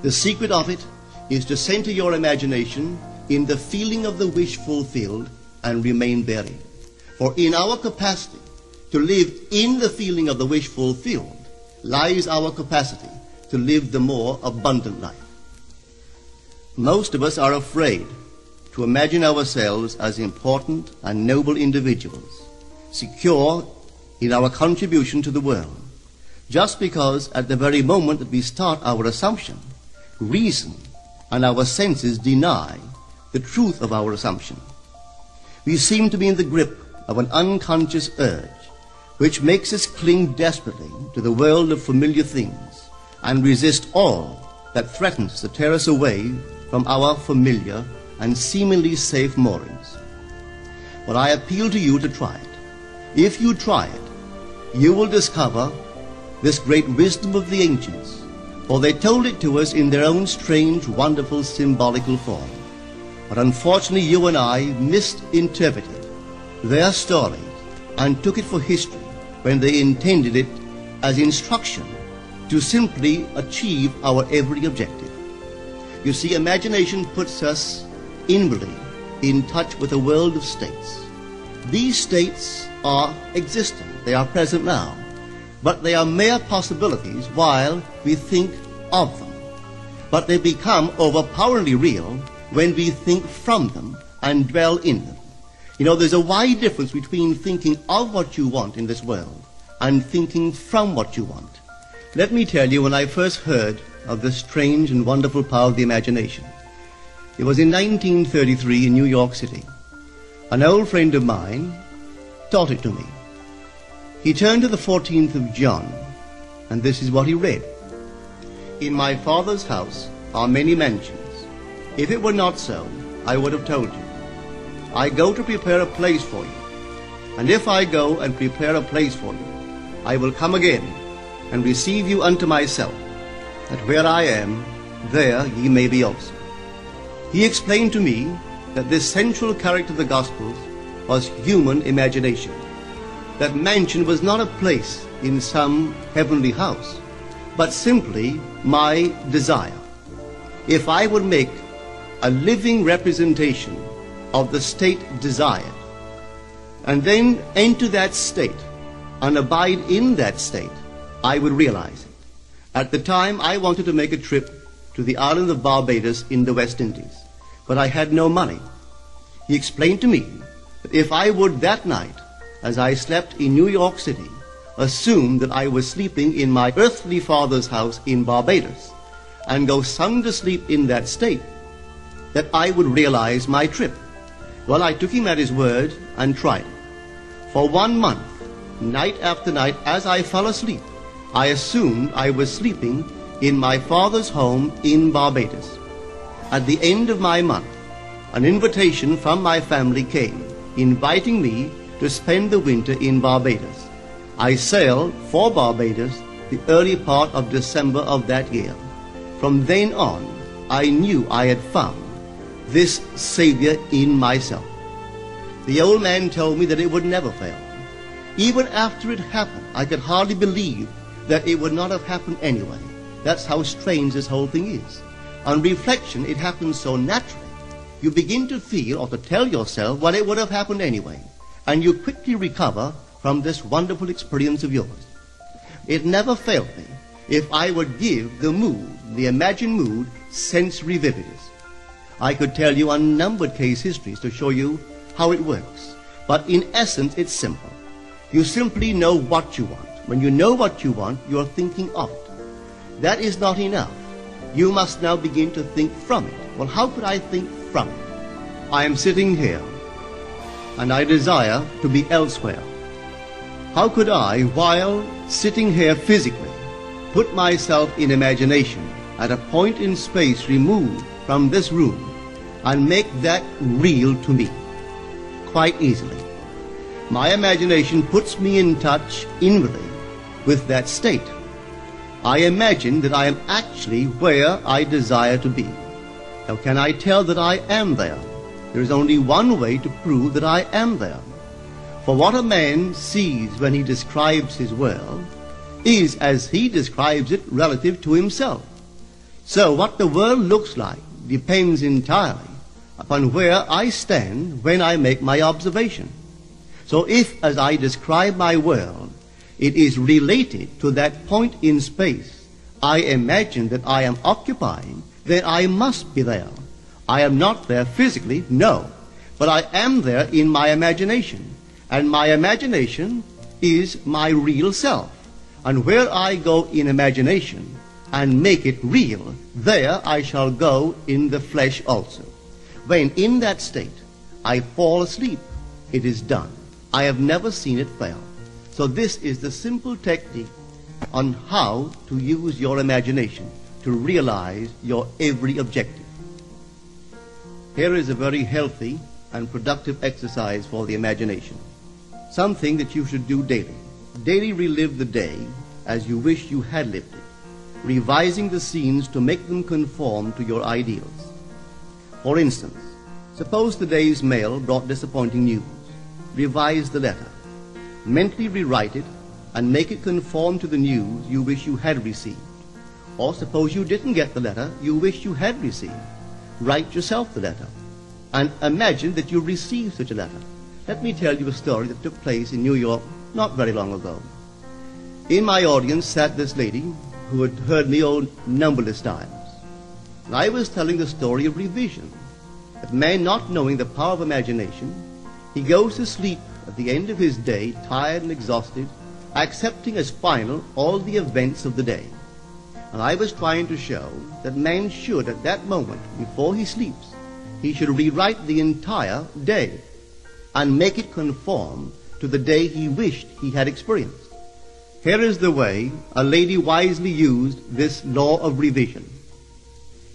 The secret of it is to center your imagination in the feeling of the wish fulfilled and remain therein. For in our capacity to live in the feeling of the wish fulfilled lies our capacity to live the more abundant life. Most of us are afraid to imagine ourselves as important and noble individuals, secure in our contribution to the world, just because at the very moment that we start our assumption, reason and our senses deny the truth of our assumption. We seem to be in the grip of an unconscious urge which makes us cling desperately to the world of familiar things and resist all that threatens to tear us away from our familiar and seemingly safe moorings. But I appeal to you to try it. If you try it, you will discover this great wisdom of the ancients, for they told it to us in their own strange, wonderful, symbolical form. But unfortunately, you and I misinterpreted their stories and took it for history when they intended it as instruction to simply achieve our every objective. You see, imagination puts us inwardly in touch with a world of states. These states are existent, they are present now, but they are mere possibilities while we think of them. But they become overpoweringly real when we think from them and dwell in them. You know, there's a wide difference between thinking of what you want in this world and thinking from what you want. Let me tell you, when I first heard of the strange and wonderful power of the imagination, it was in 1933 in New York City. An old friend of mine taught it to me. He turned to the 14th of John, and this is what he read. In my Father's house are many mansions. If it were not so, I would have told you. I go to prepare a place for you. And if I go and prepare a place for you, I will come again and receive you unto myself, that where I am, there ye may be also. He explained to me that this central character of the Gospels was human imagination. That mansion was not a place in some heavenly house, but simply my desire. If I would make a living representation of the state desired, and then enter that state and abide in that state, I would realize it. At the time, I wanted to make a trip to the island of Barbados in the West Indies, but I had no money. He explained to me that if I would that night, as I slept in New York City, assume that I was sleeping in my earthly father's house in Barbados, and go sound to sleep in that state, that I would realize my trip. Well, I took him at his word and tried it. For 1 month, night after night, as I fell asleep, I assumed I was sleeping in my father's home in Barbados. At the end of my month, an invitation from my family came, inviting me to spend the winter in Barbados. I sailed for Barbados the early part of December of that year. From then on, I knew I had found this Savior in myself. The old man told me that it would never fail. Even after it happened, I could hardly believe that it would not have happened anyway. That's how strange this whole thing is. On reflection, it happens so naturally. You begin to feel or to tell yourself, well, it would have happened anyway, and you quickly recover from this wonderful experience of yours. It never failed me if I would give the mood, the imagined mood, sensory vividness. I could tell you unnumbered case histories to show you how it works, but in essence it's simple. You simply know what you want. When you know what you want, you're thinking of it. That is not enough. You must now begin to think from it. Well, how could I think from it? I am sitting here, and I desire to be elsewhere. How could I, while sitting here physically, put myself in imagination at a point in space removed from this room and make that real to me? Quite easily. My imagination puts me in touch inwardly with that state. I imagine that I am actually where I desire to be. How can I tell that I am there? There is only one way to prove that I am there. For what a man sees when he describes his world is as he describes it relative to himself. So what the world looks like depends entirely upon where I stand when I make my observation. So if, as I describe my world, it is related to that point in space I imagine that I am occupying, then I must be there. I am not there physically, no, but I am there in my imagination. And my imagination is my real self. And where I go in imagination and make it real, there I shall go in the flesh also. When in that state I fall asleep, it is done. I have never seen it fail. So this is the simple technique on how to use your imagination to realize your every objective. Here is a very healthy and productive exercise for the imagination. Something that you should do daily. Daily relive the day as you wish you had lived it, revising the scenes to make them conform to your ideals. For instance, suppose the day's mail brought disappointing news. Revise the letter. Mentally rewrite it and make it conform to the news you wish you had received. Or suppose you didn't get the letter you wish you had received. Write yourself the letter and imagine that you received such a letter. Let me tell you a story that took place in New York not very long ago. In my audience sat this lady who had heard me numberless times. And I was telling the story of revision. That man, not knowing the power of imagination, he goes to sleep at the end of his day, tired and exhausted, accepting as final all the events of the day. And I was trying to show that man should, at that moment, before he sleeps, he should rewrite the entire day and make it conform to the day he wished he had experienced. Here is the way a lady wisely used this law of revision.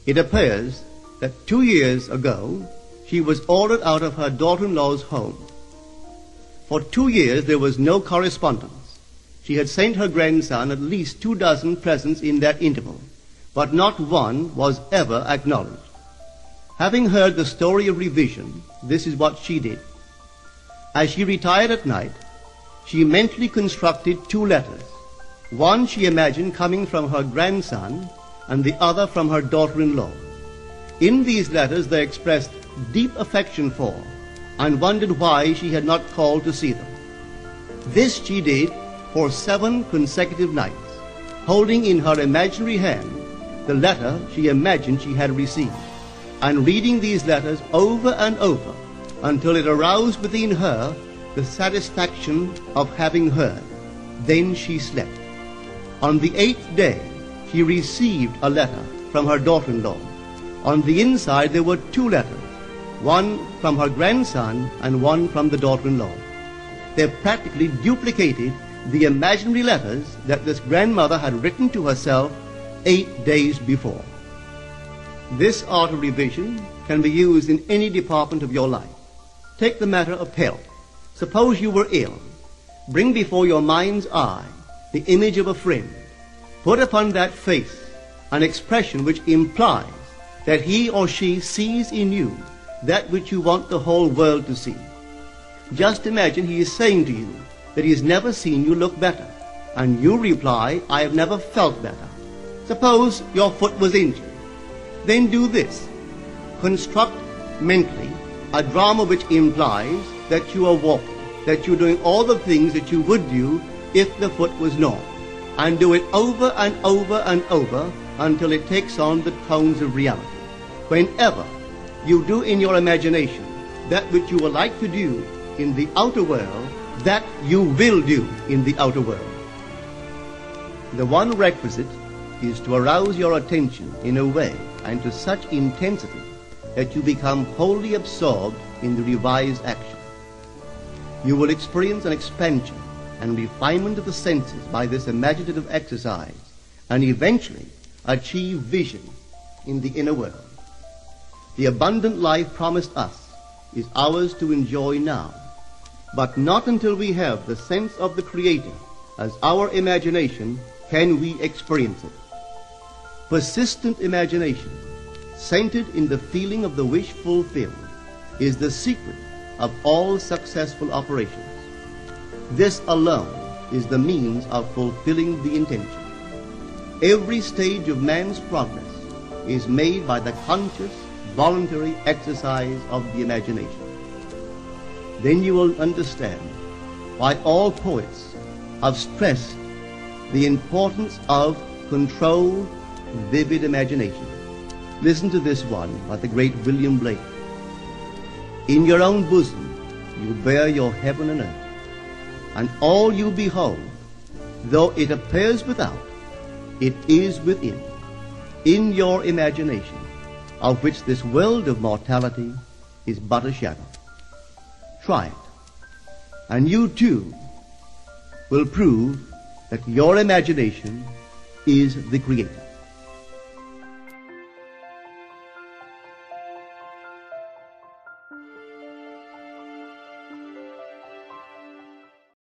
It appears that 2 years ago, she was ordered out of her daughter-in-law's home. For 2 years, there was no correspondence. She had sent her grandson at least 24 presents in that interval, but not one was ever acknowledged. Having heard the story of revision, this is what she did. As she retired at night, she mentally constructed 2 letters. One she imagined coming from her grandson, and the other from her daughter-in-law. In these letters they expressed deep affection for, and wondered why she had not called to see them. This she did for 7 consecutive nights, holding in her imaginary hand the letter she imagined she had received, and reading these letters over and over until it aroused within her the satisfaction of having heard. Then she slept. On the 8th day, she received a letter from her daughter-in-law. On the inside there were 2 letters, one from her grandson and one from the daughter-in-law. They practically duplicated the imaginary letters that this grandmother had written to herself 8 days before. This art of revision can be used in any department of your life. Take the matter of health. Suppose you were ill. Bring before your mind's eye the image of a friend. Put upon that face an expression which implies that he or she sees in you that which you want the whole world to see. Just imagine he is saying to you that he has never seen you look better, and you reply, I have never felt better. Suppose your foot was injured. Then do this. Construct mentally a drama which implies that you are walking, that you're doing all the things that you would do if the foot was normal, and do it over and over and over until it takes on the tones of reality. Whenever you do in your imagination that which you would like to do in the outer world, that you will do in the outer world. The one requisite is to arouse your attention in a way and to such intensity that you become wholly absorbed in the revised action. You will experience an expansion and refinement of the senses by this imaginative exercise, and eventually achieve vision in the inner world. The abundant life promised us is ours to enjoy now, but not until we have the sense of the Creator as our imagination can we experience it. Persistent imagination, centered in the feeling of the wish fulfilled, is the secret of all successful operations. This alone is the means of fulfilling the intention. Every stage of man's progress is made by the conscious, voluntary exercise of the imagination. Then you will understand why all poets have stressed the importance of controlled, vivid imagination. Listen to this one by the great William Blake. In your own bosom you bear your heaven and earth, and all you behold, though it appears without, it is within, in your imagination, of which this world of mortality is but a shadow. Try it, and you too will prove that your imagination is the creator.